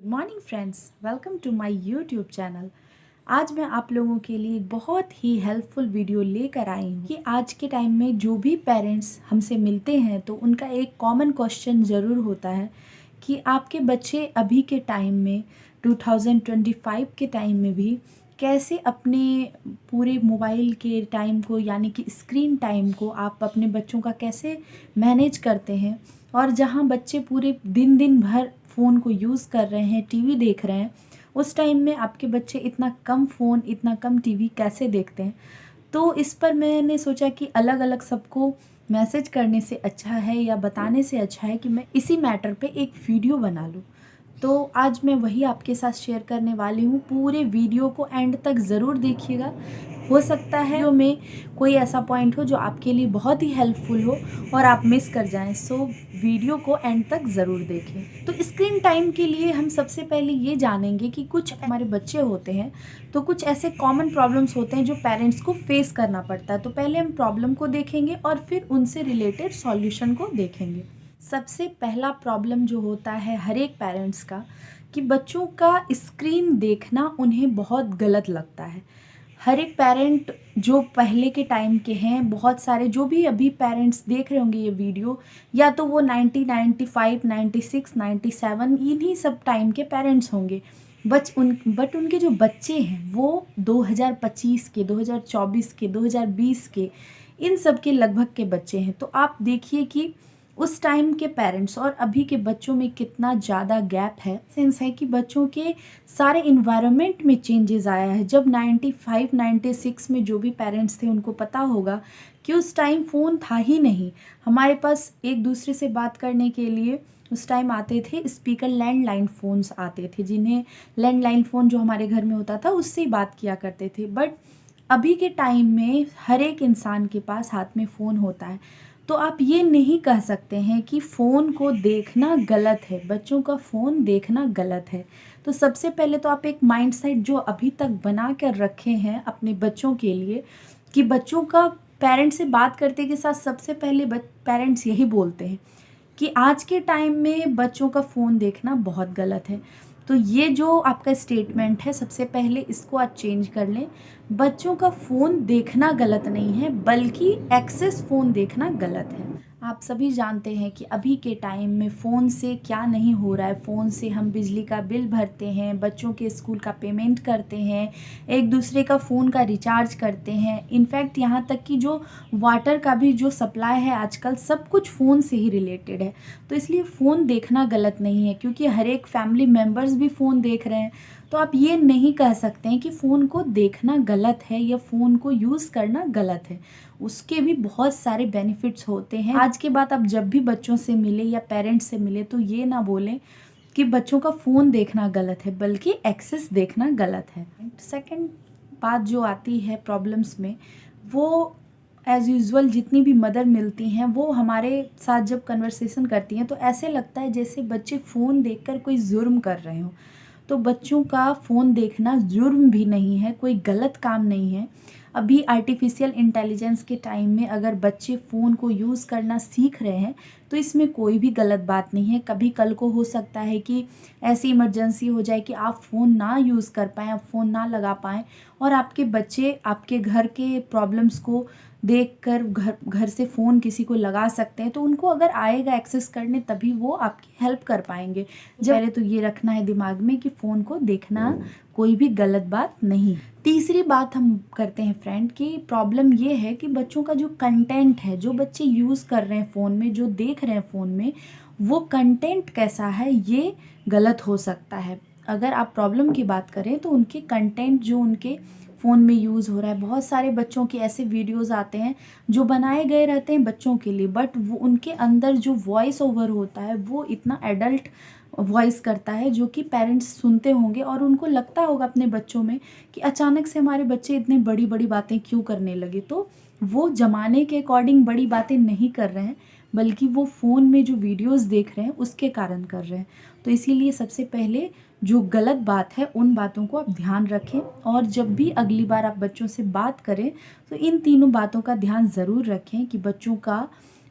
Morning friends, welcome to my YouTube channel. आज मैं आप लोगों के लिए एक बहुत ही हेल्पफुल वीडियो लेकर आई हूँ कि आज के टाइम में जो भी पेरेंट्स हमसे मिलते हैं तो उनका एक कॉमन क्वेश्चन ज़रूर होता है कि आपके बच्चे अभी के टाइम में 2025 के टाइम में भी कैसे अपने पूरे मोबाइल के टाइम को यानी कि स्क्रीन टाइम को आप अपने बच्चों का कैसे मैनेज करते हैं। और जहाँ बच्चे पूरे दिन दिन भर फ़ोन को यूज़ कर रहे हैं, टीवी देख रहे हैं, उस टाइम में आपके बच्चे इतना कम फ़ोन, इतना कम टीवी कैसे देखते हैं। तो इस पर मैंने सोचा कि अलग अलग सबको मैसेज करने से अच्छा है या बताने से अच्छा है कि मैं इसी मैटर पे एक वीडियो बना लूँ। तो आज मैं वही आपके साथ शेयर करने वाली हूँ। पूरे वीडियो को एंड तक ज़रूर देखिएगा। हो सकता है वीडियो में कोई ऐसा पॉइंट हो जो आपके लिए बहुत ही हेल्पफुल हो और आप मिस कर जाएं। सो वीडियो को एंड तक ज़रूर देखें। तो स्क्रीन टाइम के लिए हम सबसे पहले ये जानेंगे कि कुछ हमारे बच्चे होते हैं तो कुछ ऐसे कॉमन प्रॉब्लम्स होते हैं जो पेरेंट्स को फेस करना पड़ता है। तो पहले हम प्रॉब्लम को देखेंगे और फिर उनसे रिलेटेड सॉल्यूशन को देखेंगे। सबसे पहला प्रॉब्लम जो होता है हर एक पेरेंट्स का कि बच्चों का स्क्रीन देखना उन्हें बहुत गलत लगता है। हर एक पेरेंट जो पहले के टाइम के हैं, बहुत सारे जो भी अभी पेरेंट्स देख रहे होंगे ये वीडियो, या तो वो 1995, 96, 97 इन्हीं सब टाइम के पेरेंट्स होंगे। बट उनके जो बच्चे हैं वो 2025 के, 2024 के, 2020 के, इन सब के लगभग के बच्चे हैं। तो आप देखिए कि उस टाइम के पेरेंट्स और अभी के बच्चों में कितना ज़्यादा गैप है। सेंस है कि बच्चों के सारे इन्वायरमेंट में चेंजेस आया है। जब 95, 96 में जो भी पेरेंट्स थे उनको पता होगा कि उस टाइम फ़ोन था ही नहीं। हमारे पास एक दूसरे से बात करने के लिए उस टाइम आते थे स्पीकर, लैंडलाइन फ़ोन्स आते थे, जिन्हें लैंडलाइन फ़ोन जो हमारे घर में होता था उससे ही बात किया करते थे। बट अभी के टाइम में हर एक इंसान के पास हाथ में फ़ोन होता है। तो आप ये नहीं कह सकते हैं कि फ़ोन को देखना गलत है, बच्चों का फ़ोन देखना गलत है। तो सबसे पहले तो आप एक माइंडसेट जो अभी तक बना कर रखे हैं अपने बच्चों के लिए कि बच्चों का पेरेंट्स से बात करते के साथ सबसे पहले पेरेंट्स यही बोलते हैं कि आज के टाइम में बच्चों का फ़ोन देखना बहुत गलत है। तो ये जो आपका स्टेटमेंट है, सबसे पहले इसको आप चेंज कर लें। बच्चों का फ़ोन देखना गलत नहीं है, बल्कि एक्सेस फ़ोन देखना गलत है। आप सभी जानते हैं कि अभी के टाइम में फ़ोन से क्या नहीं हो रहा है। फ़ोन से हम बिजली का बिल भरते हैं, बच्चों के स्कूल का पेमेंट करते हैं, एक दूसरे का फ़ोन का रिचार्ज करते हैं। इनफैक्ट यहाँ तक कि जो वाटर का भी जो सप्लाई है आजकल, सब कुछ फ़ोन से ही रिलेटेड है। तो इसलिए फ़ोन देखना गलत नहीं है, क्योंकि हर एक फैमिली मेम्बर्स भी फ़ोन देख रहे हैं। तो आप ये नहीं कह सकते हैं कि फ़ोन को देखना गलत है या फ़ोन को यूज़ करना गलत है। उसके भी बहुत सारे बेनिफिट्स होते हैं। आज के बाद आप जब भी बच्चों से मिले या पेरेंट्स से मिले तो ये ना बोलें कि बच्चों का फ़ोन देखना गलत है, बल्कि एक्सेस देखना गलत है। सेकंड बात जो आती है प्रॉब्लम्स में, वो एज़ यूजुअल जितनी भी मदर मिलती हैं वो हमारे साथ जब कन्वर्सेशन करती हैं तो ऐसे लगता है जैसे बच्चे फ़ोन देखकर कोई जुर्म कर रहे हों। तो बच्चों का फ़ोन देखना जुर्म भी नहीं है, कोई गलत काम नहीं है। अभी आर्टिफिशियल इंटेलिजेंस के टाइम में अगर बच्चे फ़ोन को यूज़ करना सीख रहे हैं तो इसमें कोई भी गलत बात नहीं है। कभी कल को हो सकता है कि ऐसी इमरजेंसी हो जाए कि आप फ़ोन ना यूज़ कर पाएँ, आप फ़ोन ना लगा पाएँ, और आपके बच्चे आपके घर के प्रॉब्लम्स को देखकर घर से फ़ोन किसी को लगा सकते हैं, तो उनको अगर आएगा एक्सेस करने तभी वो आपकी हेल्प कर पाएंगे। पहले तो ये रखना है दिमाग में कि फ़ोन को देखना कोई भी गलत बात नहीं। तीसरी बात हम करते हैं फ्रेंड कि प्रॉब्लम ये है कि बच्चों का जो कंटेंट है, जो बच्चे यूज़ कर रहे हैं फ़ोन में, जो देख रहे हैं फ़ोन में, वो कंटेंट कैसा है ये गलत हो सकता है। अगर आप प्रॉब्लम की बात करें तो उनके कंटेंट जो उनके फ़ोन में यूज़ हो रहा है, बहुत सारे बच्चों के ऐसे वीडियोज़ आते हैं जो बनाए गए रहते हैं बच्चों के लिए, बट वो उनके अंदर जो वॉइस ओवर होता है वो इतना एडल्ट वॉइस करता है जो कि पेरेंट्स सुनते होंगे और उनको लगता होगा अपने बच्चों में कि अचानक से हमारे बच्चे इतनी बड़ी बड़ी बातें क्यों करने लगे। तो वो ज़माने के अकॉर्डिंग बड़ी बातें नहीं कर रहे हैं, बल्कि वो फ़ोन में जो वीडियोज़ देख रहे हैं उसके कारण कर रहे हैं। तो इसीलिए सबसे पहले जो गलत बात है उन बातों को आप ध्यान रखें, और जब भी अगली बार आप बच्चों से बात करें तो इन तीनों बातों का ध्यान ज़रूर रखें कि बच्चों का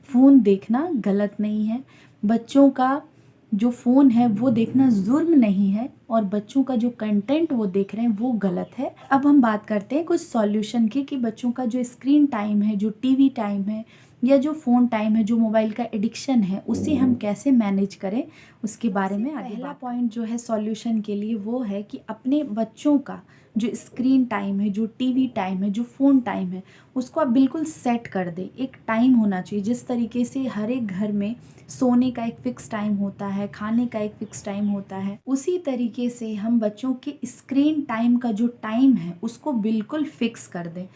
फ़ोन देखना गलत नहीं है। बच्चों का जो फ़ोन है वो देखना जुर्म नहीं है और बच्चों का जो कंटेंट वो देख रहे हैं वो गलत है। अब हम बात करते हैं कुछ सॉल्यूशन की कि बच्चों का जो स्क्रीन टाइम है, जो टीवी टाइम है या जो फ़ोन टाइम है, जो मोबाइल का एडिक्शन है, उसे हम कैसे मैनेज करें, उसके बारे में आगे पहला पॉइंट जो है सॉल्यूशन के लिए वो है कि अपने बच्चों का जो स्क्रीन टाइम है, जो टीवी टाइम है, जो फ़ोन टाइम है, उसको आप बिल्कुल सेट कर दें। एक टाइम होना चाहिए जिस तरीके से हर एक घर में सोने का एक फ़िक्स टाइम होता है, खाने का एक फ़िक्स टाइम होता है, उसी तरीके से हम बच्चों के स्क्रीन टाइम का जो टाइम है उसको बिल्कुल फ़िक्स कर दें।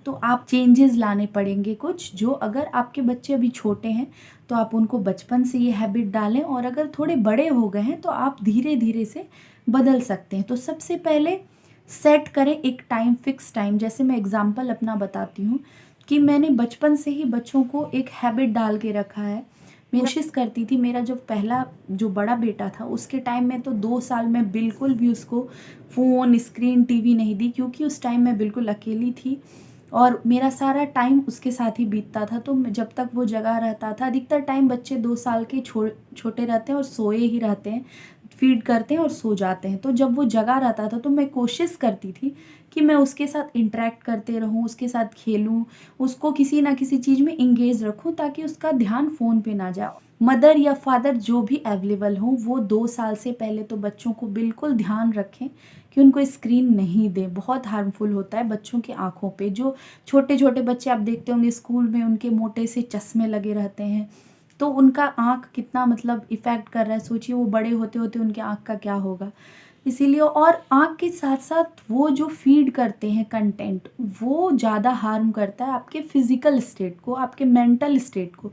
तो आप चेंजेस लाने पड़ेंगे कुछ, जो अगर आपके बच्चे अभी छोटे हैं तो आप उनको बचपन से ये हैबिट डालें और अगर थोड़े बड़े हो गए हैं तो आप धीरे धीरे से बदल सकते हैं। तो सबसे पहले सेट करें एक टाइम, फ़िक्स टाइम। जैसे मैं एग्ज़ाम्पल अपना बताती हूँ कि मैंने बचपन से ही बच्चों को एक हैबिट डाल के रखा है। मैं कोशिश करती थी, मेरा जो पहला जो बड़ा बेटा था उसके टाइम में तो 2 साल में बिल्कुल भी उसको फ़ोन, स्क्रीन, टीवी नहीं दी, क्योंकि उस टाइम मैं बिल्कुल अकेली थी और मेरा सारा टाइम उसके साथ ही बीतता था। तो जब तक वो जगा रहता था, अधिकतर टाइम बच्चे 2 साल के छोटे रहते हैं और सोए ही रहते हैं, फीड करते हैं और सो जाते हैं। तो जब वो जगा रहता था तो मैं कोशिश करती थी कि मैं उसके साथ इंटरेक्ट करते रहूँ, उसके साथ खेलूँ, उसको किसी ना किसी चीज़ में एंगेज रखूँ ताकि उसका ध्यान फ़ोन पे ना जाए। मदर या फादर जो भी अवेलेबल हों, वो 2 साल से पहले तो बच्चों को बिल्कुल ध्यान रखें कि उनको स्क्रीन नहीं दें। बहुत हार्मफुल होता है बच्चों की आँखों पे। जो छोटे-छोटे बच्चे आप देखते होंगे स्कूल में, उनके मोटे से चश्मे लगे रहते हैं, तो उनका आँख कितना मतलब इफ़ेक्ट कर रहा है, सोचिए वो बड़े होते-होते उनकी आँख का क्या होगा। इसीलिए, और आँख के साथ-साथ वो जो फ़ीड करते हैं कंटेंट, वो ज़्यादा हार्म करता है आपके फ़िज़िकल स्टेट को, आपके मेंटल स्टेट को।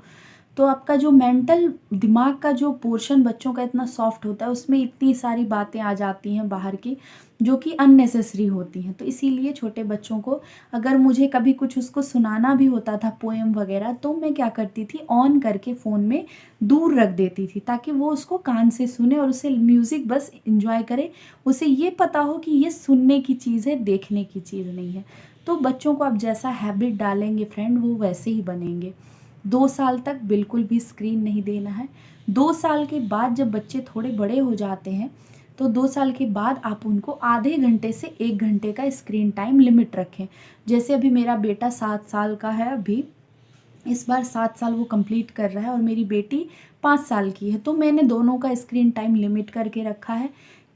तो आपका जो मेंटल दिमाग का जो पोर्शन बच्चों का इतना सॉफ्ट होता है, उसमें इतनी सारी बातें आ जाती हैं बाहर की, जो कि अननेसेसरी होती हैं। तो इसीलिए छोटे बच्चों को, अगर मुझे कभी कुछ उसको सुनाना भी होता था पोएम वगैरह, तो मैं क्या करती थी, ऑन करके फ़ोन में दूर रख देती थी ताकि वो उसको कान से सुने और उसे म्यूज़िक बस एन्जॉय करे। उसे ये पता हो कि ये सुनने की चीज़ है, देखने की चीज़ नहीं है। तो बच्चों को आप जैसा हैबिट डालेंगे फ्रेंड, वो वैसे ही बनेंगे। 2 साल तक बिल्कुल भी स्क्रीन नहीं देना है। 2 साल के बाद जब बच्चे थोड़े बड़े हो जाते हैं, तो 2 साल के बाद आप उनको आधे घंटे से 1 घंटे का स्क्रीन टाइम लिमिट रखें। जैसे अभी मेरा बेटा 7 साल का है अभी, इस बार 7 साल वो कंप्लीट कर रहा है और मेरी बेटी 5 साल की है। तो मैंने दोनों का स्क्रीन टाइम लिमिट करके रखा है।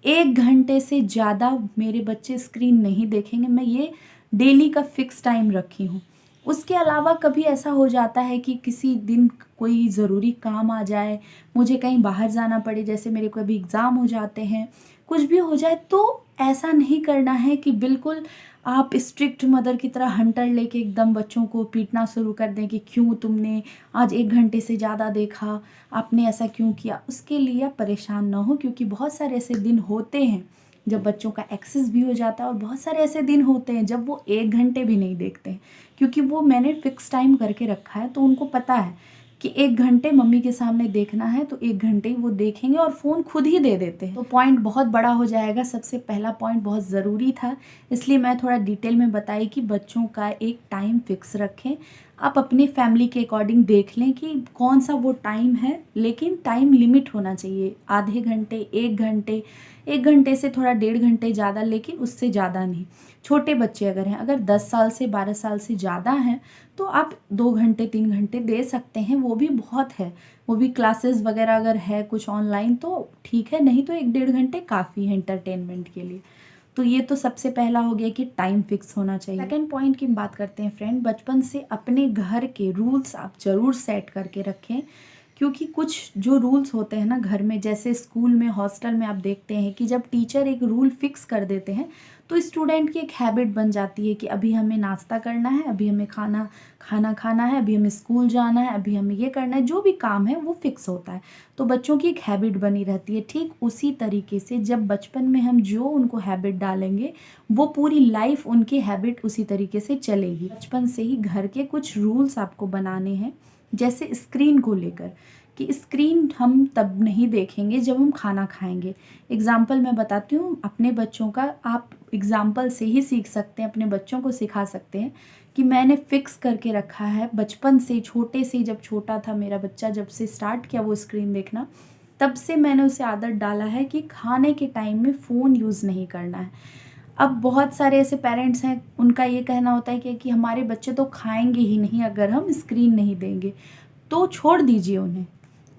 1 घंटे से ज़्यादा मेरे बच्चे स्क्रीन नहीं देखेंगे, मैं ये डेली का फ़िक्स टाइम रखी हूँ। उसके अलावा कभी ऐसा हो जाता है कि किसी दिन कोई ज़रूरी काम आ जाए, मुझे कहीं बाहर जाना पड़े, जैसे मेरे को अभी एग्ज़ाम हो जाते हैं, कुछ भी हो जाए, तो ऐसा नहीं करना है कि बिल्कुल आप स्ट्रिक्ट मदर की तरह हंटर लेके एकदम बच्चों को पीटना शुरू कर दें कि क्यों तुमने आज 1 घंटे से ज़्यादा देखा, आपने ऐसा क्यों किया। उसके लिए आप परेशान ना हो, क्योंकि बहुत सारे ऐसे दिन होते हैं जब बच्चों का एक्सेस भी हो जाता है और बहुत सारे ऐसे दिन होते हैं जब वो 1 घंटे भी नहीं देखते हैं, क्योंकि वो मैंने फ़िक्स टाइम करके रखा है। तो उनको पता है कि 1 घंटे मम्मी के सामने देखना है, तो 1 घंटे ही वो देखेंगे और फ़ोन खुद ही दे देते हैं। तो पॉइंट बहुत बड़ा हो जाएगा। सबसे पहला पॉइंट बहुत ज़रूरी था, इसलिए मैं थोड़ा डिटेल में बताई कि बच्चों का एक टाइम फ़िक्स रखें। आप अपनी फैमिली के अकॉर्डिंग देख लें कि कौन सा वो टाइम है, लेकिन टाइम लिमिट होना चाहिए। आधे घंटे, 1 घंटे, 1 घंटे से थोड़ा 1.5 घंटे ज़्यादा, लेकिन उससे ज़्यादा नहीं। छोटे बच्चे अगर हैं, अगर 10 साल से 12 साल से ज़्यादा हैं, तो आप 2 घंटे 3 घंटे दे सकते हैं, वो भी बहुत है। वो भी क्लासेस वगैरह अगर है कुछ ऑनलाइन तो ठीक है, नहीं तो 1 डेढ़ घंटे काफ़ी है एंटरटेनमेंट के लिए। तो ये तो सबसे पहला हो गया कि टाइम फिक्स होना चाहिए। सेकंड पॉइंट की बात करते हैं फ्रेंड, बचपन से अपने घर के रूल्स आप ज़रूर सेट करके रखें, क्योंकि कुछ जो रूल्स होते हैं ना घर में, जैसे स्कूल में, हॉस्टल में आप देखते हैं कि जब टीचर एक रूल फिक्स कर देते हैं तो स्टूडेंट की एक हैबिट बन जाती है कि अभी हमें नाश्ता करना है, अभी हमें खाना खाना है, अभी हमें स्कूल जाना है, अभी हमें ये करना है, जो भी काम है वो फिक्स होता है। तो बच्चों की एक हैबिट बनी रहती है। ठीक उसी तरीके से जब बचपन में हम जो उनको हैबिट डालेंगे, वो पूरी लाइफ उनकी हैबिट उसी तरीके से चलेगी। बचपन से ही घर के कुछ रूल्स आपको बनाने हैं, जैसे स्क्रीन को लेकर, कि स्क्रीन हम तब नहीं देखेंगे जब हम खाना खाएंगे। एग्ज़ाम्पल मैं बताती हूँ अपने बच्चों का, आप एग्ज़ाम्पल से ही सीख सकते हैं, अपने बच्चों को सिखा सकते हैं कि मैंने फ़िक्स करके रखा है बचपन से, छोटे से, जब छोटा था मेरा बच्चा, जब से स्टार्ट किया वो स्क्रीन देखना, तब से मैंने उसे आदत डाला है कि खाने के टाइम में फ़ोन यूज़ नहीं करना है। अब बहुत सारे ऐसे पेरेंट्स हैं, उनका ये कहना होता है कि हमारे बच्चे तो खाएँगे ही नहीं अगर हम स्क्रीन नहीं देंगे। तो छोड़ दीजिए उन्हें।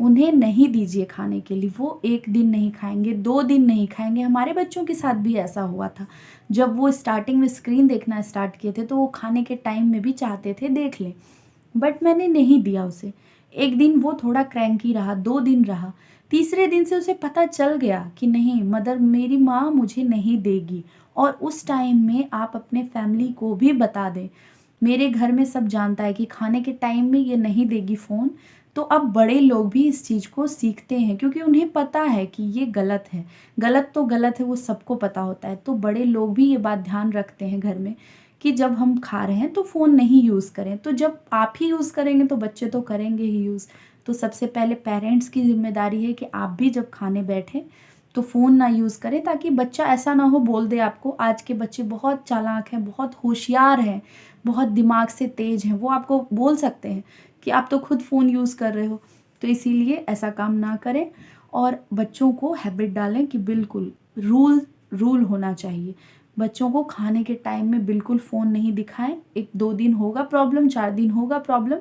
उन्हें नहीं दीजिए खाने के लिए, वो 1 दिन नहीं खाएँगे, 2 दिन नहीं खाएँगे। हमारे बच्चों के साथ भी ऐसा हुआ था। जब वो स्टार्टिंग में स्क्रीन देखना स्टार्ट किए थे, तो वो खाने के टाइम में भी चाहते थे देख लें, बट मैंने नहीं दिया उसे। 1 दिन वो थोड़ा क्रैंकी रहा, 2 दिन रहा, तीसरे दिन से उसे पता चल गया कि नहीं, मेरी माँ मुझे नहीं देगी। और उस टाइम में आप अपने फैमिली को भी बता दें, मेरे घर में सब जानता है कि खाने के टाइम में ये नहीं देगी फ़ोन। तो अब बड़े लोग भी इस चीज़ को सीखते हैं, क्योंकि उन्हें पता है कि ये गलत है। गलत तो गलत है, वो सबको पता होता है। तो बड़े लोग भी ये बात ध्यान रखते हैं घर में कि जब हम खा रहे हैं तो फ़ोन नहीं यूज़ करें। तो जब आप ही यूज़ करेंगे तो बच्चे तो करेंगे ही यूज़। तो सबसे पहले पेरेंट्स की ज़िम्मेदारी है कि आप भी जब खाने बैठें तो फ़ोन ना यूज़ करें, ताकि बच्चा ऐसा ना हो बोल दे आपको। आज के बच्चे बहुत चालाक हैं, बहुत होशियार हैं, बहुत दिमाग से तेज़ हैं। वो आपको बोल सकते हैं कि आप तो खुद फ़ोन यूज़ कर रहे हो। तो इसीलिए ऐसा काम ना करें और बच्चों को हैबिट डालें कि बिल्कुल रूल रूल होना चाहिए। बच्चों को खाने के टाइम में बिल्कुल फ़ोन नहीं दिखाएँ। 1-2 दिन होगा प्रॉब्लम, 4 दिन होगा प्रॉब्लम,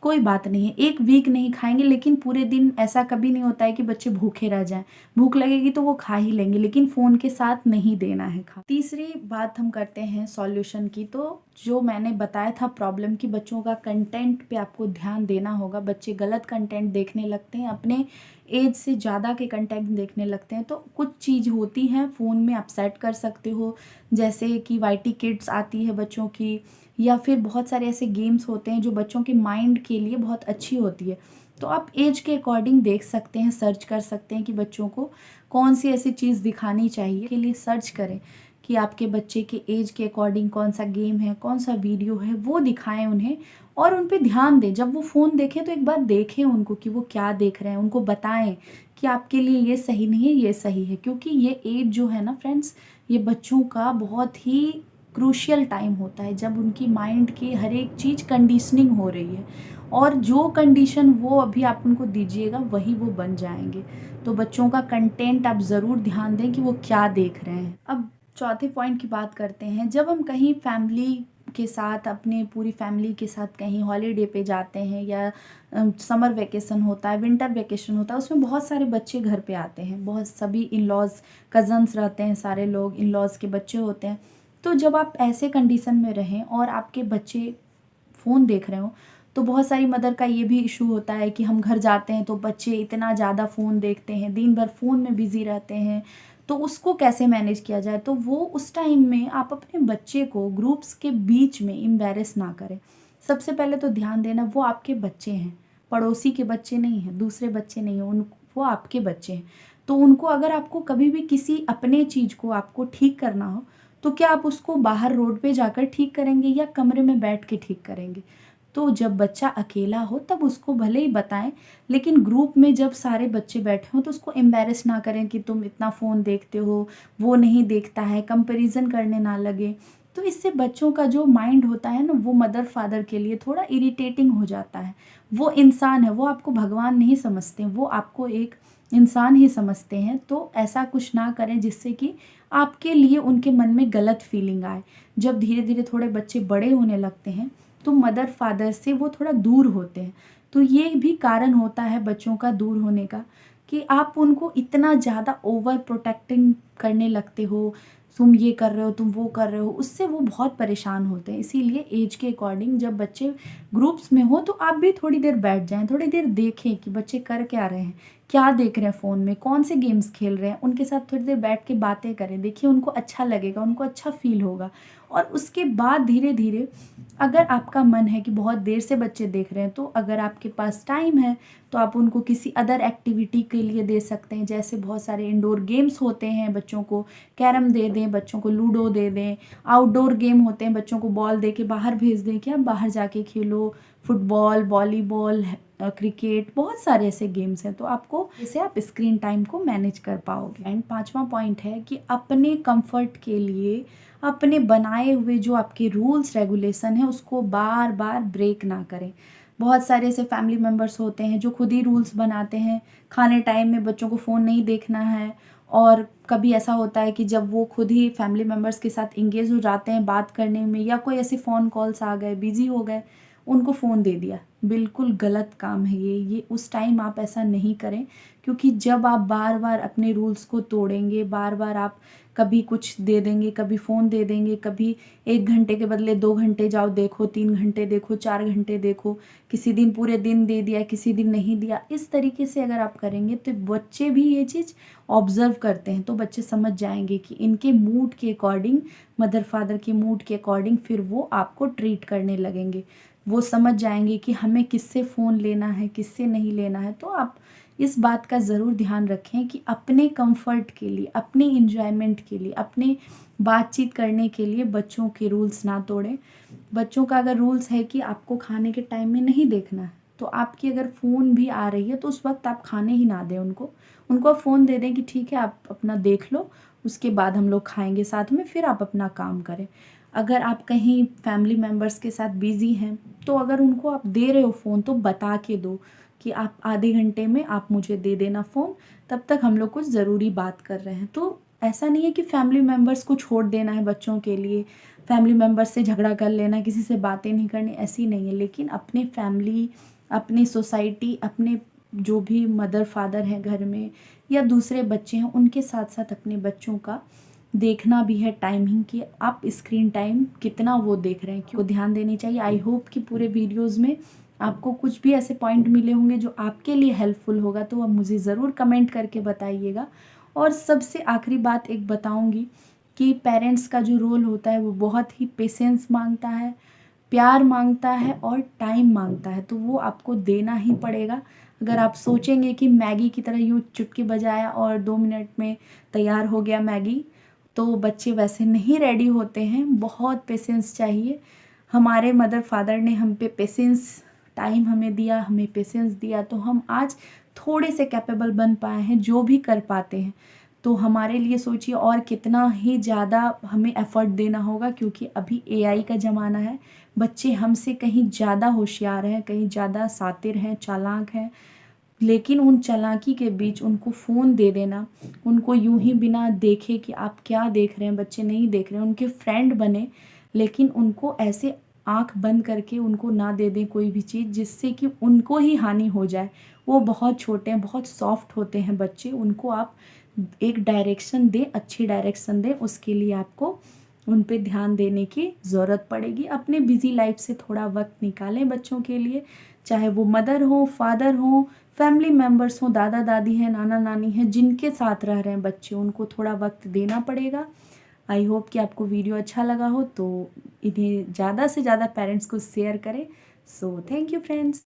कोई बात नहीं है। 1 वीक नहीं खाएँगे, लेकिन पूरे दिन ऐसा कभी नहीं होता है कि बच्चे भूखे रह जाएँ। भूख लगेगी तो वो खा ही लेंगे, लेकिन फ़ोन के साथ नहीं देना है खा। तीसरी बात हम करते हैं सॉल्यूशन की। तो जो मैंने बताया था प्रॉब्लम, कि बच्चों का कंटेंट पे आपको ध्यान देना होगा। बच्चे गलत कंटेंट देखने लगते हैं, अपने एज से ज़्यादा के कंटेंट देखने लगते हैं। तो कुछ चीज़ होती हैं फ़ोन में, आप सेट कर सकते हो, जैसे कि वाईटी किड्स आती है बच्चों की, या फिर बहुत सारे ऐसे गेम्स होते हैं जो बच्चों के माइंड के लिए बहुत अच्छी होती है। तो आप एज के अकॉर्डिंग देख सकते हैं, सर्च कर सकते हैं कि बच्चों को कौन सी ऐसी चीज़ दिखानी चाहिए। के लिए सर्च करें कि आपके बच्चे के एज के अकॉर्डिंग कौन सा गेम है, कौन सा वीडियो है, वो दिखाएं उन्हें और उन पे ध्यान दें। जब वो फ़ोन देखें तो एक बार देखें उनको कि वो क्या देख रहे हैं, उनको बताएं कि आपके लिए ये सही नहीं है, ये सही है। क्योंकि ये एज जो है ना फ्रेंड्स, ये बच्चों का बहुत ही क्रूशियल टाइम होता है, जब उनकी माइंड की हर एक चीज़ कंडीशनिंग हो रही है, और जो कंडीशन वो अभी आप उनको दीजिएगा वही वो बन जाएंगे। तो बच्चों का कंटेंट आप ज़रूर ध्यान दें कि वो क्या देख रहे हैं। अब चौथे पॉइंट की बात करते हैं। जब हम कहीं फैमिली के साथ, अपने पूरी फैमिली के साथ कहीं हॉलीडे पे जाते हैं, या समर वेकेशन होता है, विंटर वेकेशन होता है, उसमें बहुत सारे बच्चे घर पे आते हैं। बहुत सभी इन लॉज़, कज़न्स रहते हैं, सारे लोग इन लॉज़ के बच्चे होते हैं। तो जब आप ऐसे कंडीशन में रहें और आपके बच्चे फ़ोन देख रहे हो, तो बहुत सारी मदर का ये भी इशू होता है कि हम घर जाते हैं तो बच्चे इतना ज़्यादा फ़ोन देखते हैं, दिन भर फ़ोन में बिज़ी रहते हैं, तो उसको कैसे मैनेज किया जाए। तो वो उस टाइम में आप अपने बच्चे को ग्रुप्स के बीच में एम्बैरेस ना करें। सबसे पहले तो ध्यान देना, वो आपके बच्चे हैं, पड़ोसी के बच्चे नहीं हैं, दूसरे बच्चे नहीं हैं, वो आपके बच्चे हैं। तो उनको, अगर आपको कभी भी किसी अपने चीज़ को आपको ठीक करना हो, तो क्या आप उसको बाहर रोड पे जाकर ठीक करेंगे या कमरे में बैठ के ठीक करेंगे? तो जब बच्चा अकेला हो तब उसको भले ही बताएं, लेकिन ग्रुप में जब सारे बच्चे बैठे हों तो उसको एम्बैरेस ना करें कि तुम इतना फ़ोन देखते हो, वो नहीं देखता है, कंपैरिजन करने ना लगे। तो इससे बच्चों का जो माइंड होता है ना, वो मदर फादर के लिए थोड़ा इरिटेटिंग हो जाता है। वो इंसान है, वो आपको भगवान नहीं समझते, वो आपको एक इंसान ही समझते हैं। तो ऐसा कुछ ना करें जिससे कि आपके लिए उनके मन में गलत फीलिंग आए। जब धीरे धीरे थोड़े बच्चे बड़े होने लगते हैं तो मदर फादर से वो थोड़ा दूर होते हैं। तो ये भी कारण होता है बच्चों का दूर होने का, कि आप उनको इतना ज़्यादा ओवर प्रोटेक्टिंग करने लगते हो, तुम ये कर रहे हो, तुम वो कर रहे हो, उससे वो बहुत परेशान होते हैं। इसीलिए एज के अकॉर्डिंग जब बच्चे ग्रुप्स में हो तो आप भी थोड़ी देर बैठ जाएं, थोड़ी देर देखें कि बच्चे कर क्या रहे हैं, क्या देख रहे हैं फ़ोन में, कौन से गेम्स खेल रहे हैं, उनके साथ थोड़ी देर बैठ के बातें करें। देखिए उनको अच्छा लगेगा, उनको अच्छा फ़ील होगा। और उसके बाद धीरे धीरे, अगर आपका मन है कि बहुत देर से बच्चे देख रहे हैं, तो अगर आपके पास टाइम है तो आप उनको किसी अदर एक्टिविटी के लिए दे सकते हैं। जैसे बहुत सारे इंडोर गेम्स होते हैं, बच्चों को कैरम दे दें, बच्चों को लूडो दे दें। आउटडोर गेम होते हैं, बच्चों को बॉल दे के बाहर भेज दें कि आप बाहर जाके खेलो, फुटबॉल, वॉलीबॉल, क्रिकेट, बहुत सारे ऐसे गेम्स हैं। तो आपको इससे आप स्क्रीन टाइम को मैनेज कर पाओगे। एंड पांचवा पॉइंट है कि अपने कंफर्ट के लिए अपने बनाए हुए जो आपके रूल्स रेगुलेशन है उसको बार बार ब्रेक ना करें। बहुत सारे ऐसे फैमिली मेम्बर्स होते हैं जो खुद ही रूल्स बनाते हैं, खाने टाइम में बच्चों को फ़ोन नहीं देखना है। और कभी ऐसा होता है कि जब वो खुद ही फैमिली मेम्बर्स के साथ एंगेज हो जाते हैं बात करने में, या कोई ऐसे फ़ोन कॉल्स आ गए, बिज़ी हो गए, उनको फ़ोन दे दिया। बिल्कुल गलत काम है ये उस टाइम आप ऐसा नहीं करें, क्योंकि जब आप बार-बार अपने रूल्स को तोड़ेंगे, बार-बार आप कभी कुछ दे देंगे, कभी फ़ोन दे देंगे, कभी 1 घंटे के बदले 2 घंटे जाओ देखो, 3 घंटे देखो, 4 घंटे देखो, किसी दिन पूरे दिन दे दिया, किसी दिन नहीं दिया। इस तरीके से अगर आप करेंगे तो बच्चे भी ये चीज़ ऑब्ज़र्व करते हैं, तो बच्चे समझ जाएँगे कि इनके मूड के अकॉर्डिंग, मदर फादर के मूड के अकॉर्डिंग फिर वो आपको ट्रीट करने लगेंगे। वो समझ जाएँगे कि हमें किससे फ़ोन लेना है, किससे नहीं लेना है। तो आप इस बात का ज़रूर ध्यान रखें कि अपने कंफर्ट के लिए, अपने एन्जॉयमेंट के लिए, अपने बातचीत करने के लिए बच्चों के रूल्स ना तोड़ें। बच्चों का अगर रूल्स है कि आपको खाने के टाइम में नहीं देखना है, तो आपकी अगर फ़ोन भी आ रही है तो उस वक़्त आप खाने ही ना दें उनको। उनको आप फ़ोन दे दें कि ठीक है आप अपना देख लो, उसके बाद हम लोग खाएँगे साथ में, फिर आप अपना काम करें। अगर आप कहीं फैमिली मेंबर्स के साथ बिज़ी हैं, तो अगर उनको आप दे रहे हो फ़ोन तो बता के दो कि आप आधे घंटे में आप मुझे दे देना फ़ोन, तब तक हम लोग कुछ ज़रूरी बात कर रहे हैं। तो ऐसा नहीं है कि फैमिली मेंबर्स को छोड़ देना है बच्चों के लिए, फैमिली मेंबर्स से झगड़ा कर लेना है, किसी से बातें नहीं करनी, ऐसी नहीं है। लेकिन अपने फैमिली, अपनी सोसाइटी, अपने जो भी मदर फादर हैं घर में या दूसरे बच्चे हैं, उनके साथ-साथ अपने बच्चों का देखना भी है टाइमिंग कि आप स्क्रीन टाइम कितना वो देख रहे हैं, क्यों ध्यान देनी चाहिए। आई होप कि पूरे वीडियोज़ में आपको कुछ भी ऐसे पॉइंट मिले होंगे जो आपके लिए हेल्पफुल होगा, तो आप मुझे ज़रूर कमेंट करके बताइएगा। और सबसे आखिरी बात एक बताऊँगी कि पेरेंट्स का जो रोल होता है वो बहुत ही पेशेंस माँगता है, प्यार माँगता है और टाइम माँगता है, तो वो आपको देना ही पड़ेगा। अगर आप सोचेंगे कि मैगी की तरह यूँ चुटकी बजाया और 2 मिनट में तैयार हो गया मैगी, तो बच्चे वैसे नहीं रेडी होते हैं, बहुत पेशेंस चाहिए। हमारे मदर फादर ने हम पे पेशेंस, टाइम हमें दिया, हमें पेशेंस दिया, तो हम आज थोड़े से कैपेबल बन पाए हैं, जो भी कर पाते हैं। तो हमारे लिए सोचिए और कितना ही ज़्यादा हमें एफ़र्ट देना होगा, क्योंकि अभी एआई का ज़माना है। बच्चे हमसे कहीं ज़्यादा होशियार हैं, कहीं ज़्यादा शातिर हैं, चालाक हैं, लेकिन उन चालाकी के बीच उनको फ़ोन दे देना, उनको यूँ ही बिना देखे कि आप क्या देख रहे हैं, बच्चे नहीं देख रहे हैं, उनके फ्रेंड बने, लेकिन उनको ऐसे आँख बंद करके उनको ना दे दें कोई भी चीज़ जिससे कि उनको ही हानि हो जाए। वो बहुत छोटे हैं, बहुत सॉफ्ट होते हैं बच्चे, उनको आप एक डायरेक्शन दें, अच्छी डायरेक्शन दें, उसके लिए आपको उन पे ध्यान देने की ज़रूरत पड़ेगी। अपने बिज़ी लाइफ़ से थोड़ा वक़्त निकालें बच्चों के लिए, चाहे वो मदर हो, फादर हो, फैमिली मेंबर्स हों, दादा-दादी हैं, नाना-नानी हैं, जिनके साथ रह रहे हैं बच्चे, उनको थोड़ा वक़्त देना पड़ेगा। आई होप कि आपको वीडियो अच्छा लगा हो, तो इन्हें ज़्यादा से ज़्यादा पेरेंट्स को शेयर करें। So thank you friends.